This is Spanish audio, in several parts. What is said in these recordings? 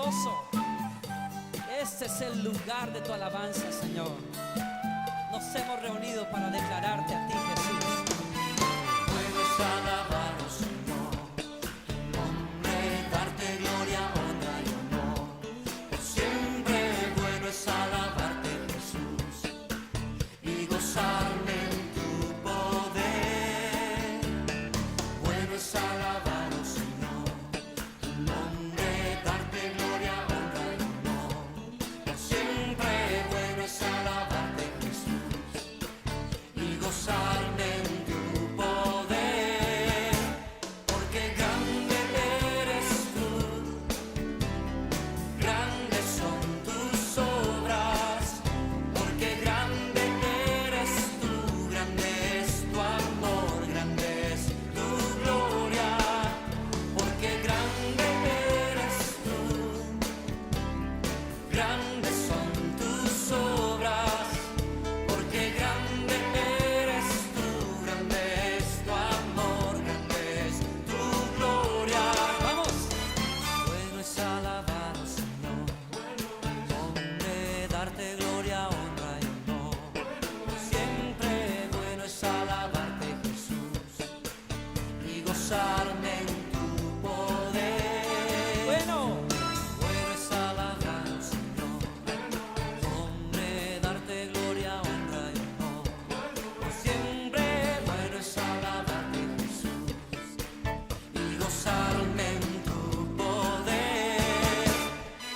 gozo. Este es el lugar de tu alabanza, Señor. Nos hemos reunido para declararte a ti, Jesús. Bueno es alabaros, Señor, tu nombre, darte gloria, honra y honor. Por siempre bueno es alabarte, Jesús, y gozarme en tu poder. Bueno es alabaros, Señor, tu nombre, darte gloria, honra y honor. Por siempre bueno es alabarte, Jesús, y gozarme en tu poder, porque grande eres tú, grandes son tus obras, porque grande eres tú, grande es tu amor, grande es tu gloria, porque grande eres tú, grandes son tus obras, porque grande eres tú, grande es tu amor, grande es tu gloria. Vamos. Bueno es alabaros, Señor, hombre, darte gloria, honra y honor. Siempre bueno es alabarte, Jesús, y gozarme en tu poder. Bueno es alabaros, Señor, hombre, darte gloria, honra y honor. Siempre bueno es alabarte, Jesús, y gozarme en tu poder,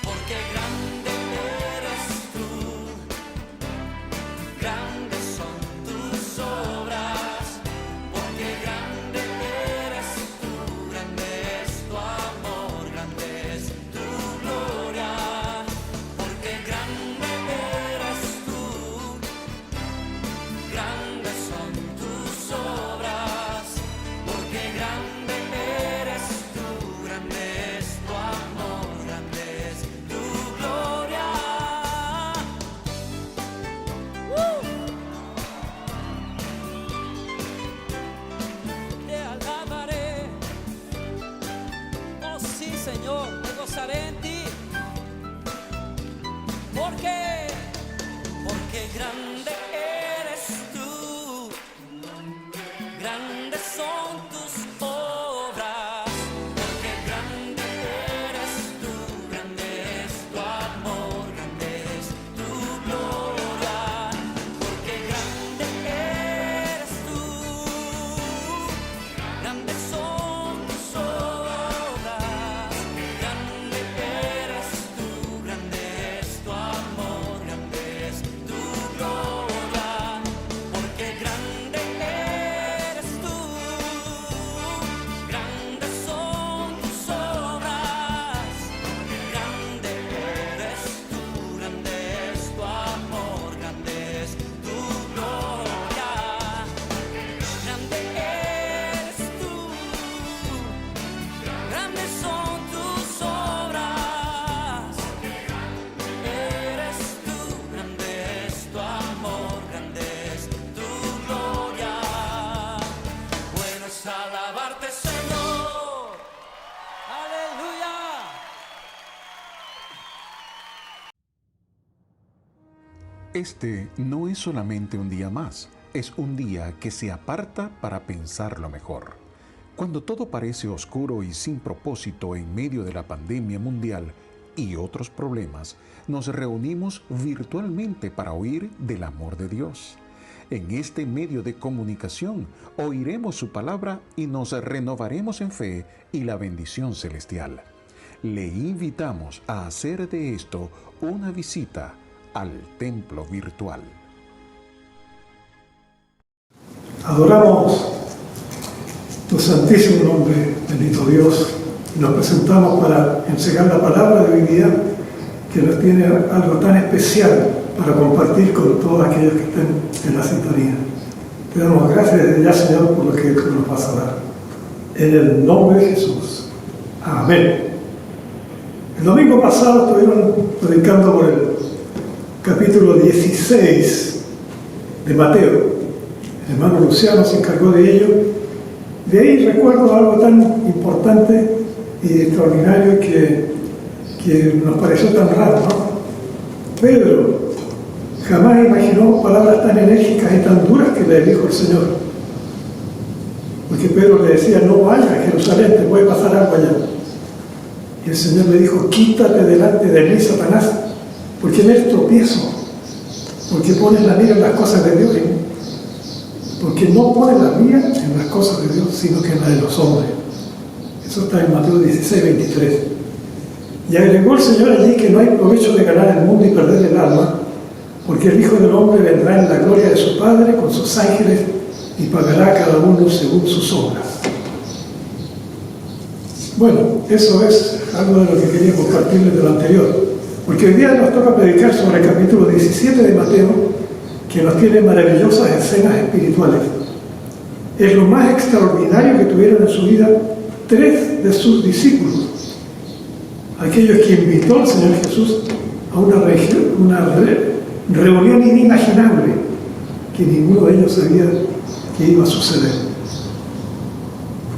porque grande eres tú, grandes son tus obras, porque grande eres tú, grande es tu amor, grande es tu gloria, porque grande eres tú, grandes son tus obras, porque grande eres tú, grande es tu amor, grande es tu gloria. Te alabaré. Oh sí, Señor, me gozaré en ti. Porque grande eres tú, grandes son tus obras, porque grande eres tú, grande es tu amor, grande es tu gloria, porque grande eres tú, grandes son tus obras, grande eres tú, grande es tu amor, grande es tu gloria, porque grande eres tú, grandes son tus obras, grande eres tú, grande es tu amor, grande es tu gloria, grande eres tú, grandes son tus obras, eres tú, grande es tu amor, grande es tu gloria. Bueno es alabarte, Señor. Aleluya. Este no es solamente un día más, es un día que se aparta para pensarlo mejor. Cuando todo parece oscuro y sin propósito en medio de la pandemia mundial y otros problemas, nos reunimos virtualmente para oír del amor de Dios. En este medio de comunicación oiremos su palabra y nos renovaremos en fe y la bendición celestial. Le invitamos a hacer de esto una visita al templo virtual. Adoramos tu santísimo nombre, bendito Dios, y nos presentamos para enseñar la palabra de hoy día, que nos tiene algo tan especial para compartir con todos aquellos que estén en la sintonía. Te damos gracias desde ya, Señor, por lo que nos vas a dar. En el nombre de Jesús. Amén. El domingo pasado estuvieron predicando por el capítulo 16 de Mateo. El hermano Luciano se encargó de ello. De ahí recuerdo algo tan importante y extraordinario que que nos pareció tan raro, ¿no? Pedro jamás imaginó palabras tan enérgicas y tan duras que le dijo el Señor. Porque Pedro le decía, no vayas a Jerusalén, te puede pasar algo allá. Y el Señor le dijo, quítate delante de mí, Satanás, porque me tropiezo, porque pones la mira en las cosas de Dios, porque no pones la mira en las cosas de Dios, sino que en las de los hombres. Eso está en Mateo 16, 23. Y agregó el Señor allí que no hay provecho de ganar el mundo y perder el alma, porque el Hijo del Hombre vendrá en la gloria de su Padre con sus ángeles y pagará a cada uno según sus obras. Bueno, eso es algo de lo que quería compartirles de lo anterior, porque hoy día nos toca predicar sobre el capítulo 17 de Mateo, que nos tiene maravillosas escenas espirituales. Es lo más extraordinario que tuvieron en su vida 3 de sus discípulos, aquellos que invitó al Señor Jesús a una reunión inimaginable que ninguno de ellos sabía que iba a suceder.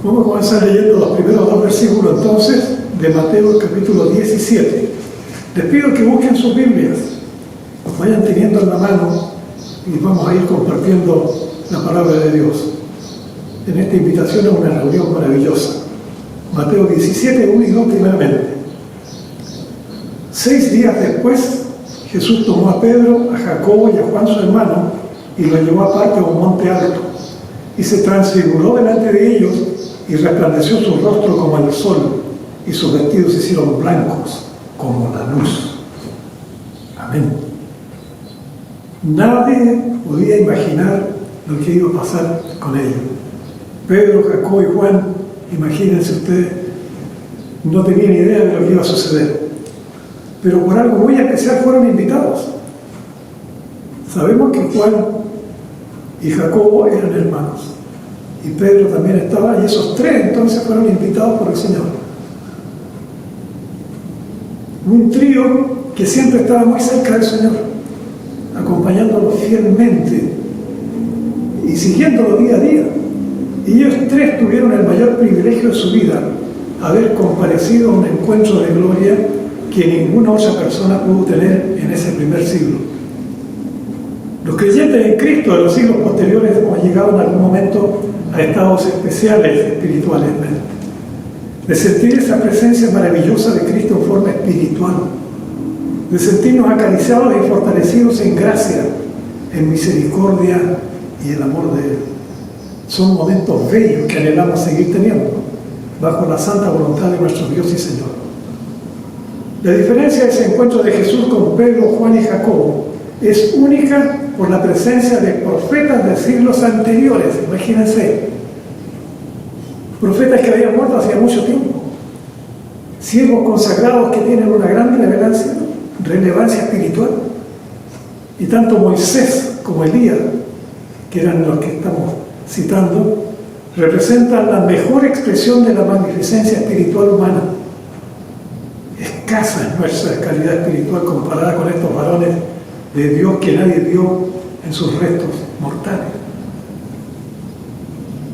Vamos a comenzar leyendo los primeros 2 versículos entonces de Mateo capítulo 17. Les pido que busquen sus Biblias, los vayan teniendo en la mano y vamos a ir compartiendo la palabra de Dios en esta invitación a una reunión maravillosa. Mateo 17, 1 y 2 primeramente. 6 días después, Jesús tomó a Pedro, a Jacobo y a Juan su hermano y lo llevó aparte a un monte alto y se transfiguró delante de ellos y resplandeció su rostro como el sol y sus vestidos se hicieron blancos como la luz. Amén. Nadie podía imaginar lo que iba a pasar con ellos. Pedro, Jacobo y Juan, imagínense ustedes, no tenían idea de lo que iba a suceder, pero por algo muy especial fueron invitados. Sabemos que Juan y Jacobo eran hermanos y Pedro también estaba, y esos 3 entonces fueron invitados por el Señor. Un trío que siempre estaba muy cerca del Señor, acompañándolo fielmente y siguiéndolo día a día. Y ellos 3 tuvieron el mayor privilegio de su vida, haber comparecido a un encuentro de gloria que ninguna otra persona pudo tener en ese primer siglo. Los creyentes en Cristo de los siglos posteriores hemos llegado en algún momento a estados especiales espiritualmente, de sentir esa presencia maravillosa de Cristo en forma espiritual, de sentirnos acariciados y fortalecidos en gracia, en misericordia y el amor de Él. Son momentos bellos que anhelamos seguir teniendo, bajo la santa voluntad de nuestro Dios y Señor. La diferencia de ese encuentro de Jesús con Pedro, Juan y Jacobo es única por la presencia de profetas de siglos anteriores. Imagínense, profetas que habían muerto hacía mucho tiempo, siervos consagrados que tienen una gran relevancia espiritual, y tanto Moisés como Elías, que eran los que estamos citando, representan la mejor expresión de la magnificencia espiritual humana. Escasa es nuestra calidad espiritual comparada con estos varones de Dios que nadie vio en sus restos mortales.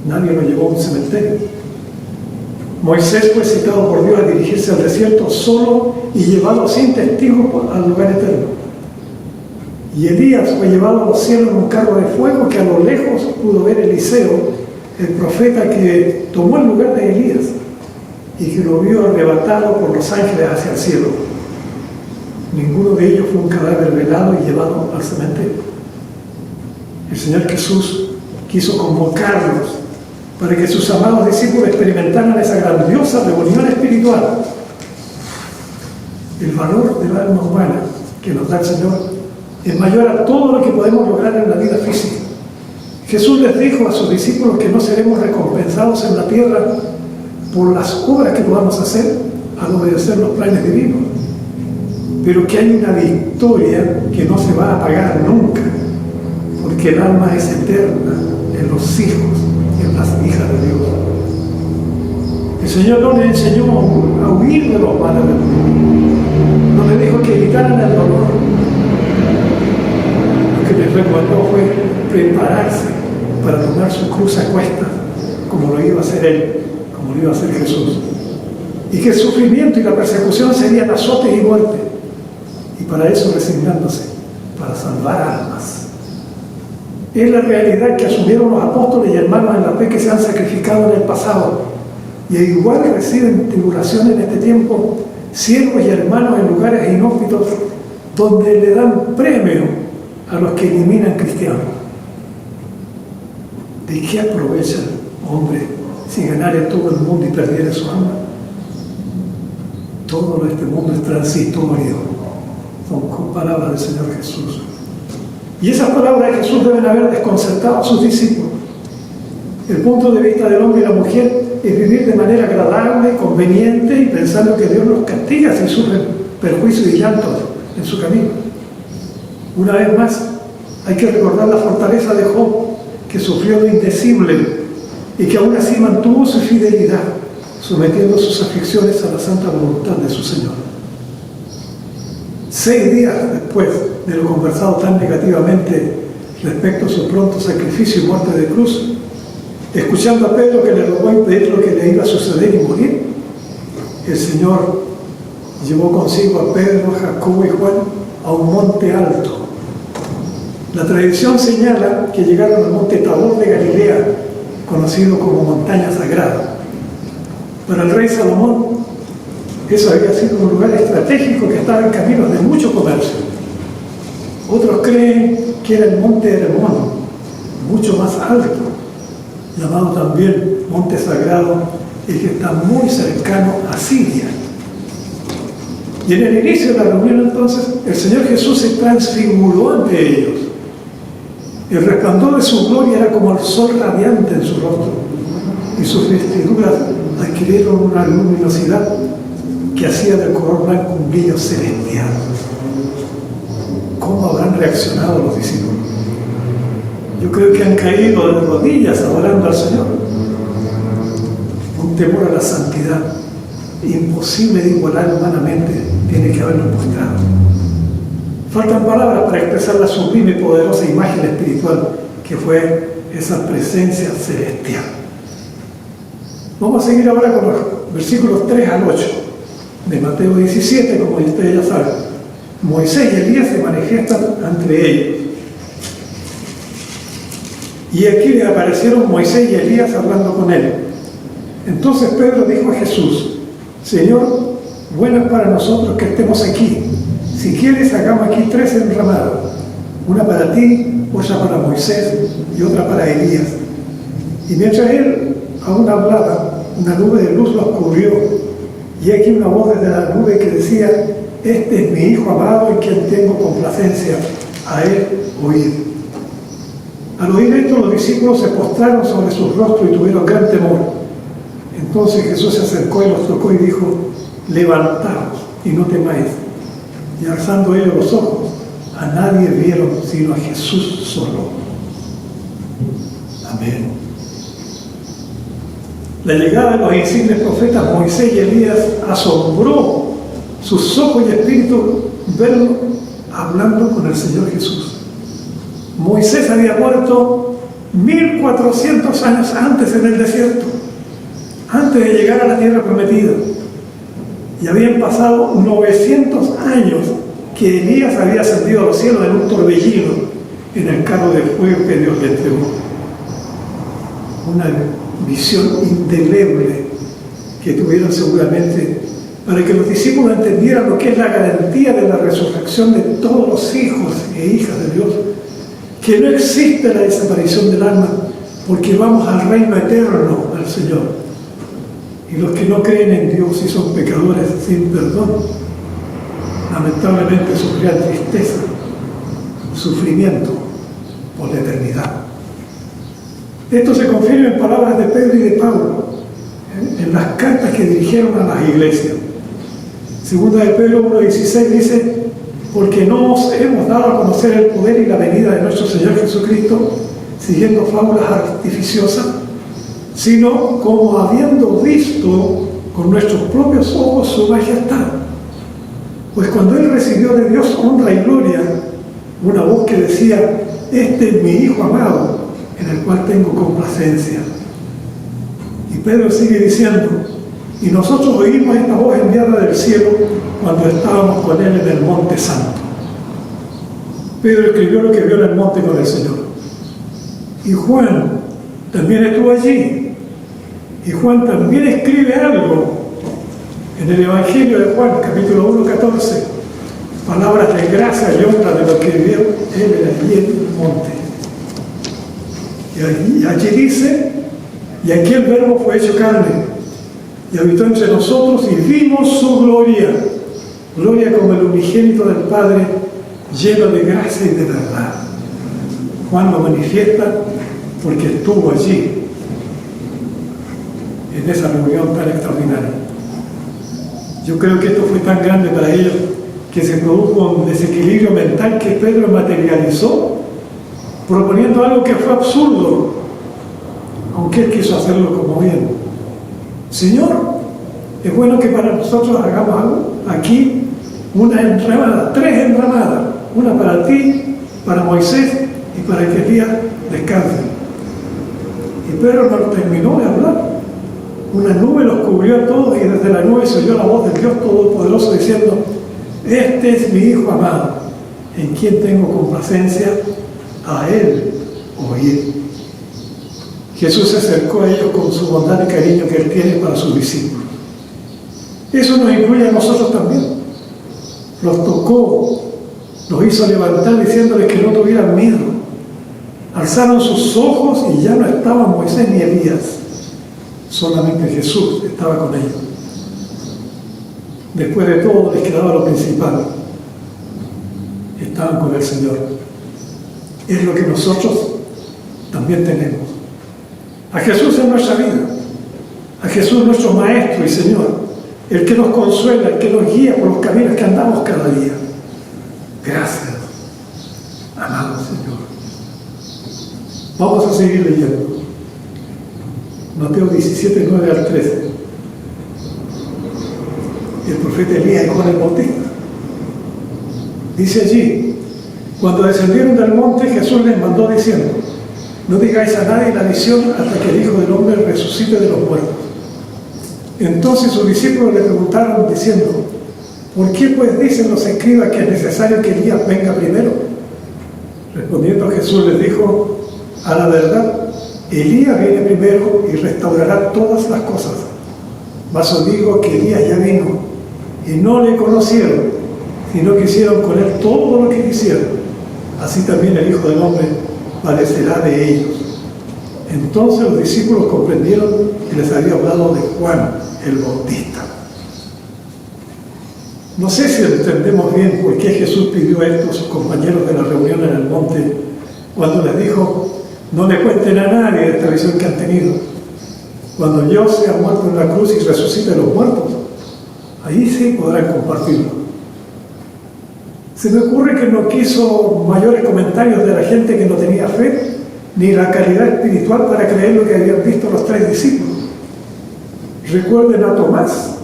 Nadie lo llevó a un cementerio. Moisés fue citado por Dios a dirigirse al desierto solo y llevado sin testigos al lugar eterno. Y Elías fue llevado a los cielos en un carro de fuego que a lo lejos pudo ver Eliseo, el profeta que tomó el lugar de Elías y que lo vio arrebatado por los ángeles hacia el cielo. Ninguno de ellos fue un cadáver velado y llevado al cementerio. El Señor Jesús quiso convocarlos para que sus amados discípulos experimentaran esa grandiosa reunión espiritual. El valor del alma humana que nos da el Señor es mayor a todo lo que podemos lograr en la vida física. Jesús les dijo a sus discípulos que no seremos recompensados en la tierra por las obras que podamos hacer al obedecer los planes divinos, pero que hay una victoria que no se va a apagar nunca, porque el alma es eterna en los hijos y en las hijas de Dios. El Señor no le enseñó a huir de los males del mundo, no le dijo que evitaran el dolor. Lo que les recomendó fue prepararse para tomar su cruz a cuestas, como lo iba a hacer Él, como lo iba a hacer Jesús. y que el sufrimiento y la persecución serían azotes y muerte, y para eso resignándose, para salvar almas. Es la realidad que asumieron los apóstoles y hermanos en la fe que se han sacrificado en el pasado, y igual reciben tribulación en este tiempo, siervos y hermanos en lugares inhóspitos donde le dan premio a los que eliminan cristianos. ¿De qué aprovecha el hombre si ganara todo el mundo y perdiera su alma? Todo este mundo es transitorio. Son palabras del Señor Jesús. Y esas palabras de Jesús deben haber desconcertado a sus discípulos. El punto de vista del hombre y la mujer es vivir de manera agradable, conveniente y pensando que Dios los castiga si sufren perjuicios y llantos en su camino. Una vez más, hay que recordar la fortaleza de Job, que sufrió lo indecible y que aún así mantuvo su fidelidad, sometiendo sus aflicciones a la santa voluntad de su Señor. 6 días después de lo conversado tan negativamente respecto a su pronto sacrificio y muerte de cruz, escuchando a Pedro que le rogó impedir lo que le iba a suceder y morir, el Señor llevó consigo a Pedro, Jacobo y Juan a un monte alto. La tradición señala que llegaron al monte Tabor de Galilea, conocido como montaña sagrada. Para el rey Salomón, eso había sido un lugar estratégico que estaba en caminos de mucho comercio. Otros creen que era el monte Hermón, mucho más alto, llamado también monte sagrado, y que está muy cercano a Siria. Y en el inicio de la reunión entonces, el Señor Jesús se transfiguró ante ellos. El resplandor de su gloria era como el sol radiante en su rostro, y sus vestiduras adquirieron una luminosidad que hacía del color blanco un brillo celestial. ¿Cómo habrán reaccionado los discípulos? Yo creo que han caído de rodillas adorando al Señor. Un temor a la santidad imposible de igualar humanamente tiene que habernos mostrado. Faltan palabras para expresar la sublime y poderosa imagen espiritual que fue esa presencia celestial. Vamos a seguir ahora con los versículos 3 al 8 de Mateo 17, como ustedes ya saben. Moisés y Elías se manifiestan entre ellos. Y aquí le aparecieron Moisés y Elías hablando con él. Entonces Pedro dijo a Jesús: Señor, bueno es para nosotros que estemos aquí. Si quieres, hagamos aquí 3 enramadas, una para ti, otra para Moisés y otra para Elías. Y mientras él aún hablaba, una nube de luz los cubrió, y aquí una voz desde la nube que decía: Este es mi Hijo amado en quien tengo complacencia, a él oíd. Al oír esto, los discípulos se postraron sobre sus rostros y tuvieron gran temor. Entonces Jesús se acercó y los tocó y dijo: Levantaos y no temáis. Y alzando ellos los ojos, a nadie vieron sino a Jesús solo. Amén. La llegada de los insignes profetas Moisés y Elías asombró sus ojos y espíritu verlo hablando con el Señor Jesús. Moisés había muerto 1400 años antes en el desierto, antes de llegar a la tierra prometida. Y habían pasado 900 años que Elías había ascendido a los cielos en un torbellino en el carro de fuego que Dios le entregó. Una visión indeleble que tuvieron seguramente para que los discípulos entendieran lo que es la garantía de la resurrección de todos los hijos e hijas de Dios, que no existe la desaparición del alma, porque vamos al reino eterno, al Señor. Y los que no creen en Dios y son pecadores sin perdón, lamentablemente sufrirán tristeza, sufrimiento por la eternidad. Esto se confirma en palabras de Pedro y de Pablo, en las cartas que dirigieron a las iglesias. Segunda de Pedro 1:16 dice: porque no os hemos dado a conocer el poder y la venida de nuestro Señor Jesucristo siguiendo fábulas artificiosas, sino como habiendo visto con nuestros propios ojos su majestad. Pues cuando Él recibió de Dios honra y gloria, una voz que decía: Este es mi Hijo amado, en el cual tengo complacencia. Y Pedro sigue diciendo: Y nosotros oímos esta voz enviada del cielo cuando estábamos con él en el Monte Santo. Pedro escribió lo que vio en el monte con el Señor. Y Juan también estuvo allí. Y Juan también escribe algo en el Evangelio de Juan, capítulo 1, 14. Palabras de gracia y honra de lo que vio él allí en el monte. Y allí dice, y aquí el Verbo fue hecho carne, y habitó entre nosotros, y vimos su gloria, gloria como el unigénito del Padre, lleno de gracia y de verdad. Juan lo manifiesta porque estuvo allí, en esa reunión tan extraordinaria. Yo creo que esto fue tan grande para ellos que se produjo un desequilibrio mental que Pedro materializó, proponiendo algo que fue absurdo, aunque él quiso hacerlo como bien. Señor, es bueno que para nosotros hagamos algo aquí, una enramada, 3 enramadas, una para ti, para Moisés y para que Elías descanse. Y Pedro no terminó de hablar. Una nube los cubrió a todos y desde la nube se oyó la voz del Dios Todopoderoso diciendo: este es mi Hijo amado, en quien tengo complacencia, a él oír. Jesús se acercó a ellos con su bondad y cariño que él tiene para sus discípulos. Eso nos incluye a nosotros también. Los tocó, los hizo levantar diciéndoles que no tuvieran miedo. Alzaron sus ojos y ya no estaban Moisés ni Elías. Solamente Jesús estaba con ellos. Después de todo les quedaba lo principal. Estaban con el Señor. Es lo que nosotros también tenemos. A Jesús en nuestra vida. A Jesús nuestro Maestro y Señor. El que nos consuela, el que nos guía por los caminos que andamos cada día. Gracias, amado Señor. Vamos a seguir leyendo. Mateo 17, 9 al 13. El profeta Elías y Juan el Bautista. Dice allí: cuando descendieron del monte, Jesús les mandó diciendo: no digáis a nadie la visión hasta que el Hijo del Hombre resucite de los muertos. Entonces sus discípulos le preguntaron diciendo: ¿por qué pues dicen los escribas que es necesario que Elías venga primero? Respondiendo Jesús les dijo: a la verdad, Elías viene primero y restaurará todas las cosas. Mas os digo que Elías ya vino y no le conocieron, sino que hicieron con él todo lo que quisieron. Así también el Hijo del Hombre padecerá de ellos. Entonces los discípulos comprendieron que les había hablado de Juan el Bautista. No sé si entendemos bien por qué Jesús pidió esto a sus compañeros de la reunión en el monte, cuando les dijo: no le cuenten a nadie de esta visión que han tenido. Cuando yo sea muerto en la cruz y resucite a los muertos, ahí sí podrán compartirlo. Se me ocurre que no quiso mayores comentarios de la gente que no tenía fe, ni la calidad espiritual para creer lo que habían visto los 3 discípulos. Recuerden a Tomás,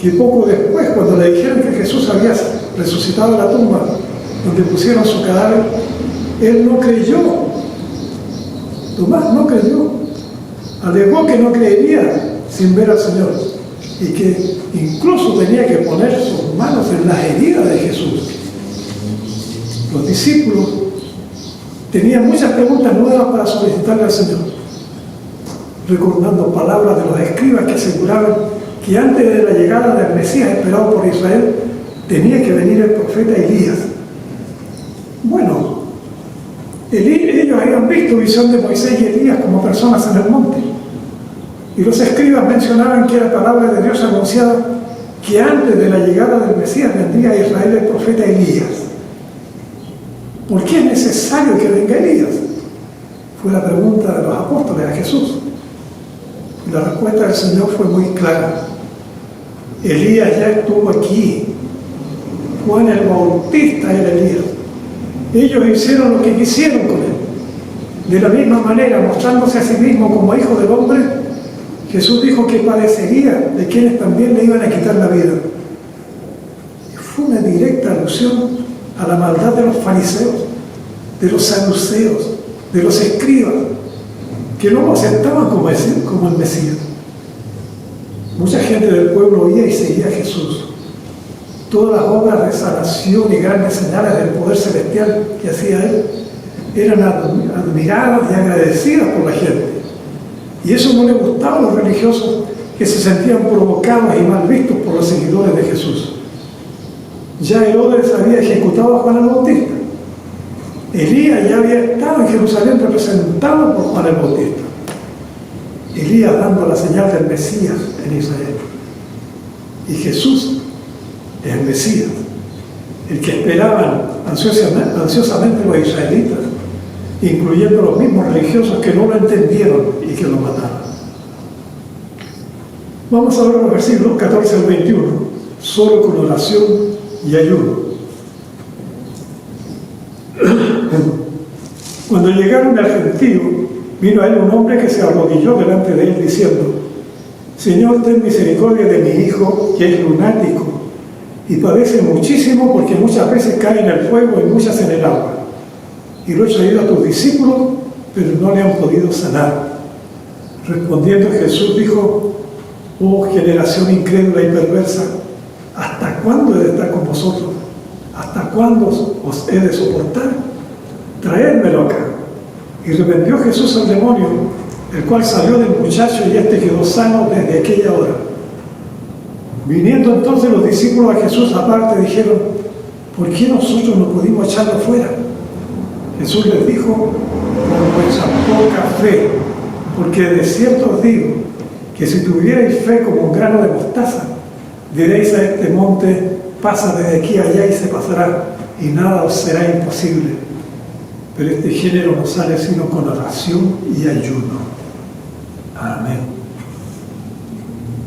que poco después, cuando le dijeron que Jesús había resucitado en la tumba donde pusieron su cadáver, él no creyó. Tomás no creyó. Alegó que no creería sin ver al Señor y que incluso tenía que poner sus manos en las heridas de Jesús. Los discípulos tenían muchas preguntas nuevas para solicitarle al Señor, recordando palabras de los escribas que aseguraban que antes de la llegada del Mesías esperado por Israel tenía que venir el profeta Elías. Bueno, ellos habían visto visión de Moisés y Elías como personas en el monte, y los escribas mencionaban que la palabra de Dios anunciaba que antes de la llegada del Mesías vendría a Israel el profeta Elías. ¿Por qué es necesario que venga Elías? Fue la pregunta de los apóstoles a Jesús. Y la respuesta del Señor fue muy clara. Elías ya estuvo aquí. Juan el Bautista era Elías. Ellos hicieron lo que quisieron con él. De la misma manera, mostrándose a sí mismo como Hijo del Hombre, Jesús dijo que padecería de quienes también le iban a quitar la vida. Y fue una directa alusión a la maldad de los fariseos, de los saduceos, de los escribas, que no lo aceptaban como el Mesías. Mucha gente del pueblo oía y seguía a Jesús. Todas las obras de sanación y grandes señales del poder celestial que hacía Él eran admiradas y agradecidas por la gente. Y eso no le gustaba a los religiosos, que se sentían provocados y mal vistos por los seguidores de Jesús. Ya Herodes había ejecutado a Juan el Bautista. Elías ya había estado en Jerusalén representado por Juan el Bautista. Elías dando la señal del Mesías en Israel. Y Jesús es el Mesías, el que esperaban ansiosamente los israelitas, incluyendo los mismos religiosos que no lo entendieron y que lo mataron. Vamos a ver los versículos 14 al 21, solo con oración y ayuno. Cuando llegaron al gentío, vino a él un hombre que se arrodilló delante de él diciendo: Señor, ten misericordia de mi hijo, que es lunático y padece muchísimo, porque muchas veces cae en el fuego y muchas en el agua. Y lo he traído a tus discípulos, pero no le han podido sanar. Respondiendo Jesús dijo: Oh generación incrédula y perversa, ¿hasta cuándo he de estar con vosotros? ¿Hasta cuándo os he de soportar? Traédmelo acá. Y reprendió Jesús al demonio, el cual salió del muchacho y éste quedó sano desde aquella hora. Viniendo entonces los discípulos a Jesús aparte, dijeron: ¿por qué nosotros no pudimos echarlo fuera? Jesús les dijo: por vuestra poca fe, porque de cierto os digo que si tuvierais fe como un grano de mostaza, diréis a este monte: pasa desde aquí a allá y se pasará, y nada os será imposible. Pero este género no sale sino con oración y ayuno. Amén.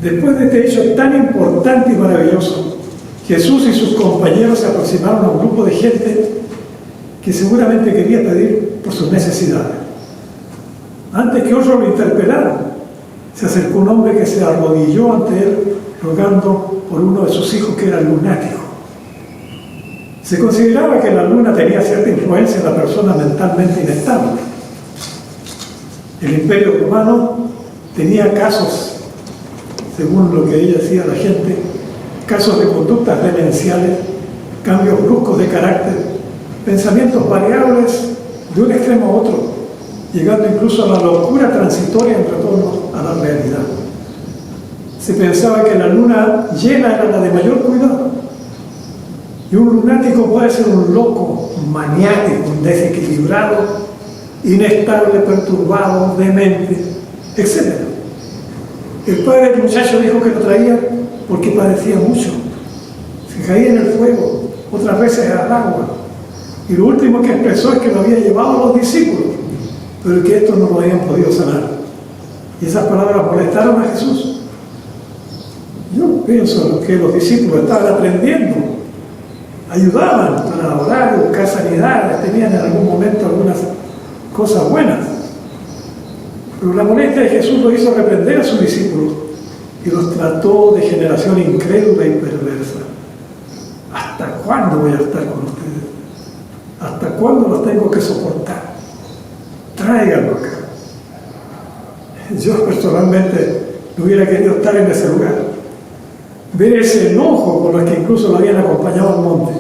Después de este hecho tan importante y maravilloso, Jesús y sus compañeros se aproximaron a un grupo de gente que seguramente quería pedir por sus necesidades. Antes que otros lo interpelaran, se acercó un hombre que se arrodilló ante él, rogando por uno de sus hijos que era lunático. Se consideraba que la luna tenía cierta influencia en la persona mentalmente inestable. El Imperio Romano tenía casos, según lo que ella decía la gente, casos de conductas demenciales, cambios bruscos de carácter, pensamientos variables de un extremo a otro, llegando incluso a la locura transitoria en retorno a la realidad. Se pensaba que la luna llena era la de mayor cuidado, y un lunático puede ser un loco, un maniático, un desequilibrado, inestable, perturbado, demente, etc. El padre del muchacho dijo que lo traía porque padecía mucho. Se caía en el fuego, otras veces al agua. Y lo último que expresó es que lo había llevado a los discípulos, pero que estos no lo habían podido sanar. Y esas palabras molestaron a Jesús. Yo pienso que los discípulos estaban aprendiendo, ayudaban para orar, buscar sanidad, tenían en algún momento algunas cosas buenas. Pero la molestia de Jesús lo hizo reprender a sus discípulos y los trató de generación incrédula y perversa. ¿Hasta cuándo voy a estar con ustedes? ¿Hasta cuándo los tengo que soportar? Tráiganlo acá. Yo personalmente no hubiera querido estar en ese lugar. Ver ese enojo con los que incluso lo habían acompañado al monte.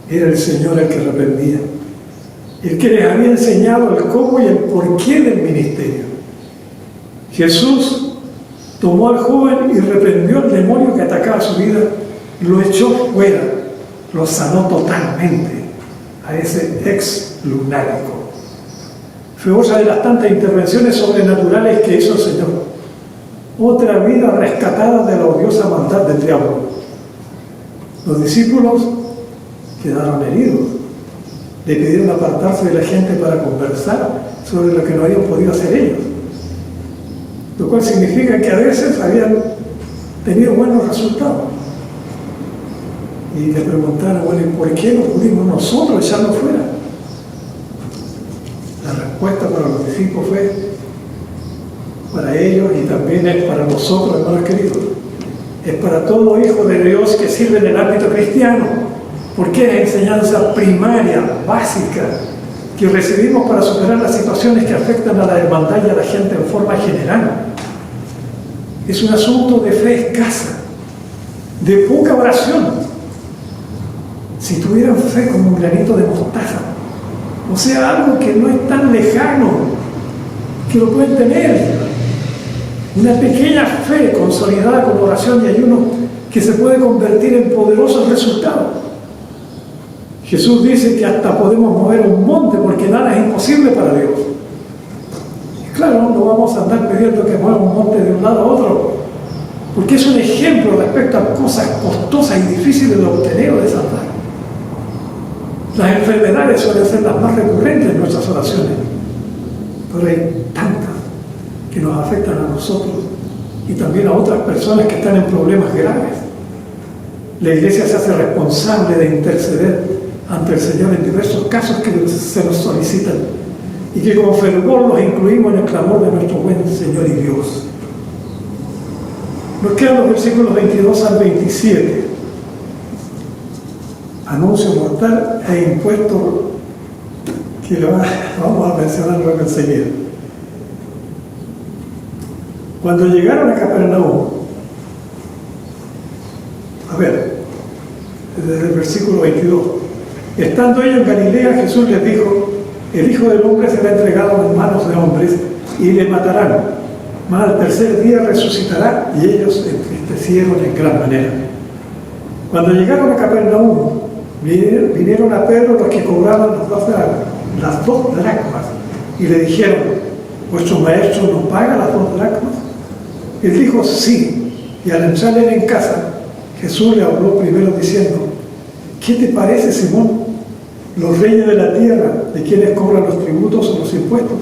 Era el Señor el que reprendía, el que les había enseñado el cómo y el porqué del ministerio. Jesús tomó al joven y reprendió al demonio que atacaba su vida, lo echó fuera, lo sanó totalmente a ese ex lunático. Fue otra de las tantas intervenciones sobrenaturales que hizo el Señor. Otra vida rescatada de la odiosa maldad del diablo. Los discípulos quedaron heridos. Le pidieron apartarse de la gente para conversar sobre lo que no habían podido hacer ellos. Lo cual significa que a veces habían tenido buenos resultados. Y le preguntaron: bueno, ¿por qué no pudimos nosotros echarlo fuera? La respuesta para los discípulos fue: para ellos y también es para nosotros, hermanos queridos. Es para todo hijo de Dios que sirve en el ámbito cristiano, porque es enseñanza primaria, básica, que recibimos para superar las situaciones que afectan a la hermandad y a la gente en forma general. es un asunto de fe escasa, de poca oración. Si tuvieran fe como un granito de mostaza, o sea, algo que no es tan lejano, que lo pueden tener, una pequeña fe consolidada con oración y ayuno que se puede convertir en poderosos resultados. Jesús dice que hasta podemos mover un monte porque nada es imposible para Dios. Y claro, no vamos a andar pidiendo que mueva un monte de un lado a otro, porque es un ejemplo respecto a cosas costosas y difíciles de obtener o de salvar. Las enfermedades suelen ser las más recurrentes en nuestras oraciones, pero hay tantas que nos afectan a nosotros y también a otras personas que están en problemas graves. La Iglesia se hace responsable de interceder ante el Señor en diversos casos que se nos solicitan y que con fervor los incluimos en el clamor de nuestro buen Señor y Dios. Nos quedan los versículos 22 al 27. Anuncio mortal e impuesto que vamos a mencionar luego enseguida. Cuando llegaron a Capernaum, desde el versículo 22, estando ellos en Galilea, Jesús les dijo: el Hijo del Hombre será entregado en manos de hombres y le matarán, mas al tercer día resucitará. Y ellos se entristecieron en gran manera. Cuando llegaron a Capernaum, vinieron a Pedro los que cobraban las 2 dracmas y le dijeron: ¿vuestro maestro no paga las 2 dracmas? Él dijo: sí. Y al entrar él en casa, Jesús le habló primero diciendo: ¿qué te parece, Simón? ¿Los reyes de la tierra, de quienes cobran los tributos o los impuestos?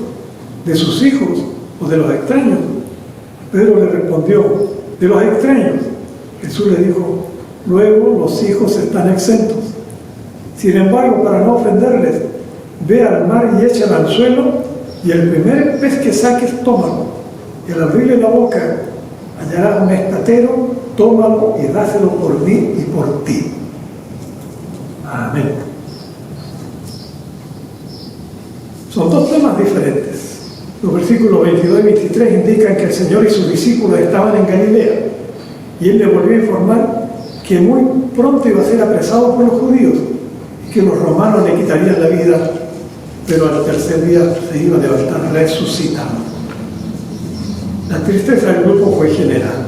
¿De sus hijos o de los extraños? Pedro le respondió: de los extraños. Jesús le dijo: luego los hijos están exentos. Sin embargo, para no ofenderles, ve al mar y échalo al suelo, y el primer pez que saques, tómalo. Y al abrirle la boca, hallarás un estatero, tómalo y dáselo por mí y por ti. Amén. Son 2 temas diferentes. Los versículos 22 y 23 indican que el Señor y sus discípulos estaban en Galilea, y Él le volvió a informar que muy pronto iba a ser apresado por los judíos y que los romanos le quitarían la vida, pero al tercer día se iba a levantar resucitado. La tristeza del grupo fue general.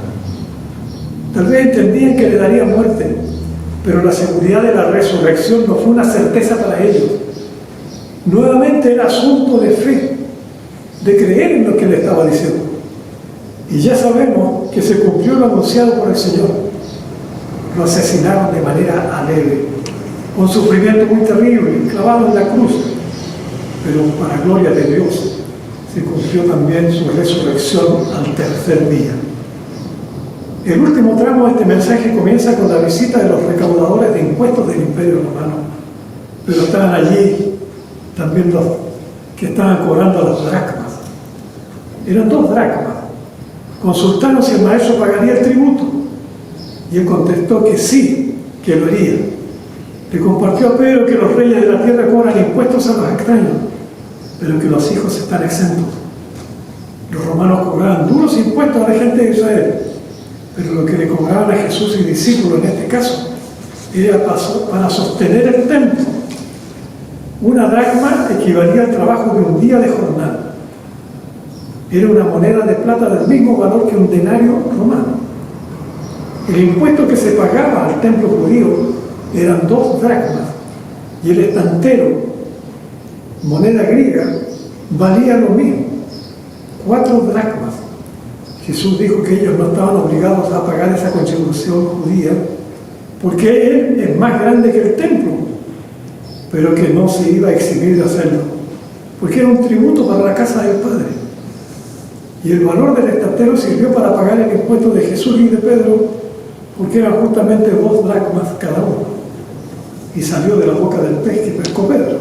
Tal vez entendían que le daría muerte, pero la seguridad de la resurrección no fue una certeza para ellos. Nuevamente era asunto de fe, de creer en lo que le estaba diciendo. Y ya sabemos que se cumplió lo anunciado por el Señor. Lo asesinaron de manera alegre, con sufrimiento muy terrible, clavado en la cruz. Pero para gloria de Dios, se cumplió también su resurrección al tercer día. El último tramo de este mensaje comienza con la visita de los recaudadores de impuestos del Imperio Romano. Pero estaban allí también los que estaban cobrando las dracmas. Eran 2 dracmas. Consultaron si el maestro pagaría el tributo. Y él contestó que sí, que lo haría. Le compartió a Pedro que los reyes de la tierra cobran impuestos a los extraños, pero que los hijos están exentos. Los romanos cobraban duros impuestos a la gente de Israel, pero lo que le cobraban a Jesús y discípulos en este caso era para sostener el templo. Una dracma equivalía al trabajo de un día de jornada. Era una moneda de plata del mismo valor que un denario romano. El impuesto que se pagaba al templo judío eran 2 dracmas, y el estantero, moneda griega, valía lo mismo, 4 dracmas. Jesús dijo que ellos no estaban obligados a pagar esa contribución judía porque Él es más grande que el templo, pero que no se iba a eximir de hacerlo, porque era un tributo para la casa del Padre. Y el valor del estantero sirvió para pagar el impuesto de Jesús y de Pedro, porque eran justamente 2 dracmas cada uno. Y salió de la boca del pez que pescó Pedro.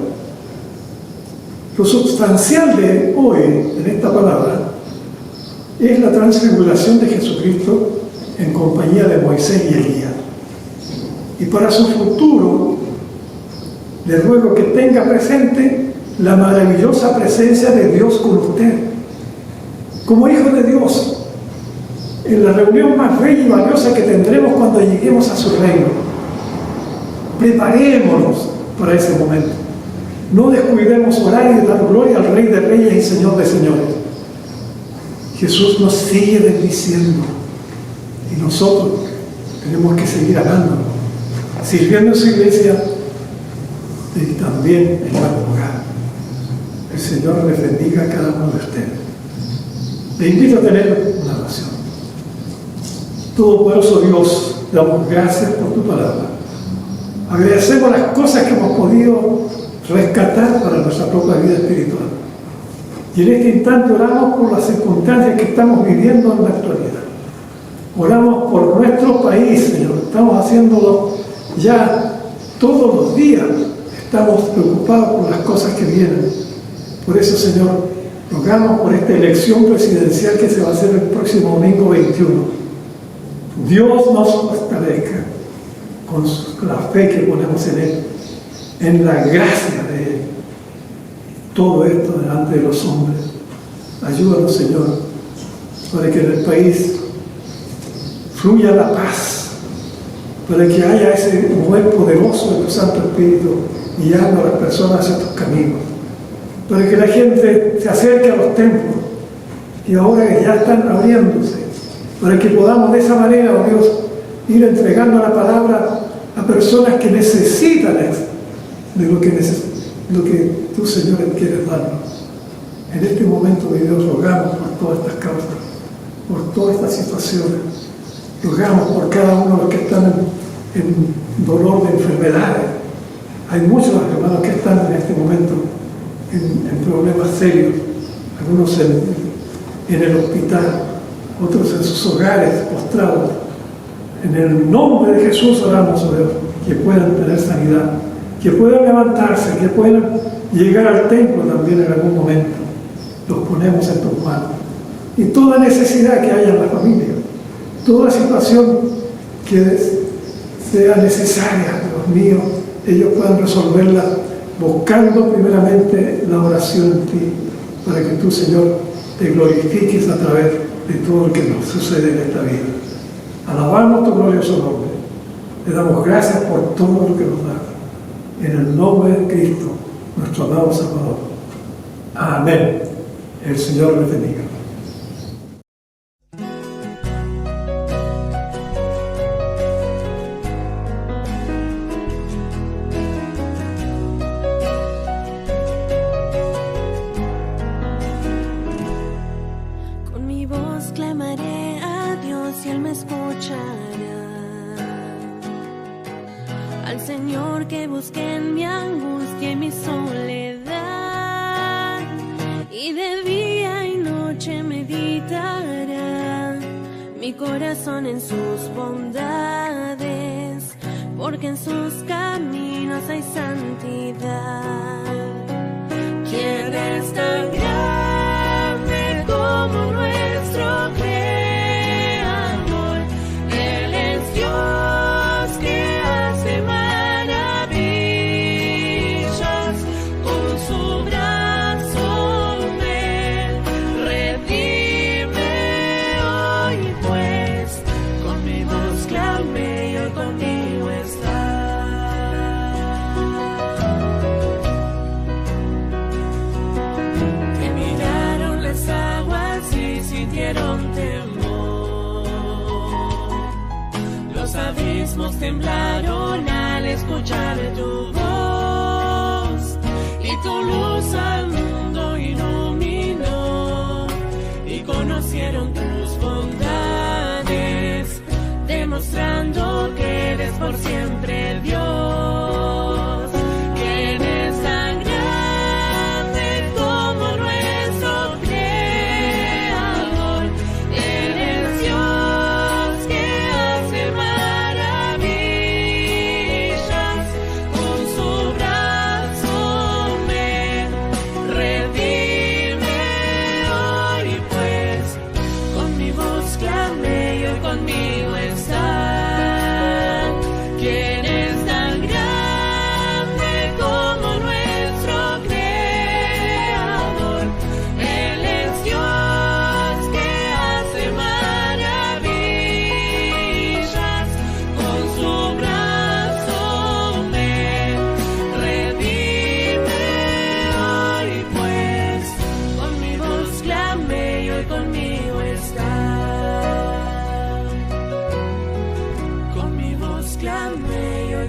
Lo sustancial de hoy en esta palabra es la transfiguración de Jesucristo en compañía de Moisés y Elías. Y para su futuro, le ruego que tenga presente la maravillosa presencia de Dios con usted. Como hijo de Dios, en la reunión más bella y valiosa que tendremos cuando lleguemos a su reino. Preparémonos para ese momento. No descuidemos orar y dar gloria al Rey de Reyes y Señor de Señores. Jesús nos sigue bendiciendo y nosotros tenemos que seguir amándolo, sirviendo en su iglesia y también en nuestro hogar. El Señor les bendiga a cada uno de ustedes. Le invito a tener una oración. Todopoderoso Dios, damos gracias por tu palabra. Agradecemos las cosas que hemos podido rescatar para nuestra propia vida espiritual. Y en este instante oramos por las circunstancias que estamos viviendo en la actualidad. Oramos por nuestro país, Señor. Estamos haciéndolo ya todos los días. Estamos preocupados por las cosas que vienen. Por eso, Señor, rogamos por esta elección presidencial que se va a hacer el próximo domingo 21. Dios nos fortalezca con la fe que ponemos en Él, en la gracia de Él. Todo esto delante de los hombres. Ayúdanos, Señor, para que en el país fluya la paz, para que haya ese mover poderoso de tu Santo Espíritu guiando a las personas hacia tus caminos, para que la gente se acerque a los templos y ahora que ya están abriéndose, para que podamos de esa manera, oh Dios, ir entregando la palabra a personas que necesitan de lo que tú, Señor, quieres darnos. En este momento, mi Dios, rogamos por todas estas causas, por todas estas situaciones. Rogamos por cada uno de los que están en dolor de enfermedades. Hay muchos hermanos que están en este momento en problemas serios, algunos en el hospital, otros en sus hogares postrados. En el nombre de Jesús oramos, oh Dios, que puedan tener sanidad, que puedan levantarse, que puedan llegar al templo también en algún momento. Los ponemos en tus manos. Y toda necesidad que haya en la familia, toda situación que sea necesaria, Dios mío, ellos puedan resolverla buscando primeramente la oración en ti, para que tú, Señor, te glorifiques a través de todo lo que nos sucede en esta vida. Alabamos tu glorioso nombre. Le damos gracias por todo lo que nos da. En el nombre de Cristo, nuestro amado Salvador. Amén. El Señor les bendiga. Con mi voz clamaré a Dios y Él me escuchará. Al Señor que busqué en mi angustia y mi soledad, y de día y noche meditará mi corazón en sus bondades, porque en sus caminos hay santidad. ¿Quién es tan grande como nuestro Creador? Él es Dios que hace maravillas, con su brazo me redime hoy, pues con mi voz clamé y hoy conmigo está. Que miraron las aguas y sintieron temor, los abismos temblaron al escuchar tu voz, y tu luz al mundo iluminó, y conocieron tus bondades, demostrando que eres por siempre Dios. ¿Quién es tan grande como nuestro Creador? Él es Dios que hace maravillas, con su brazo me redime hoy, pues con mi voz clamé y hoy conmigo está. ¿Quién es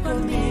conmigo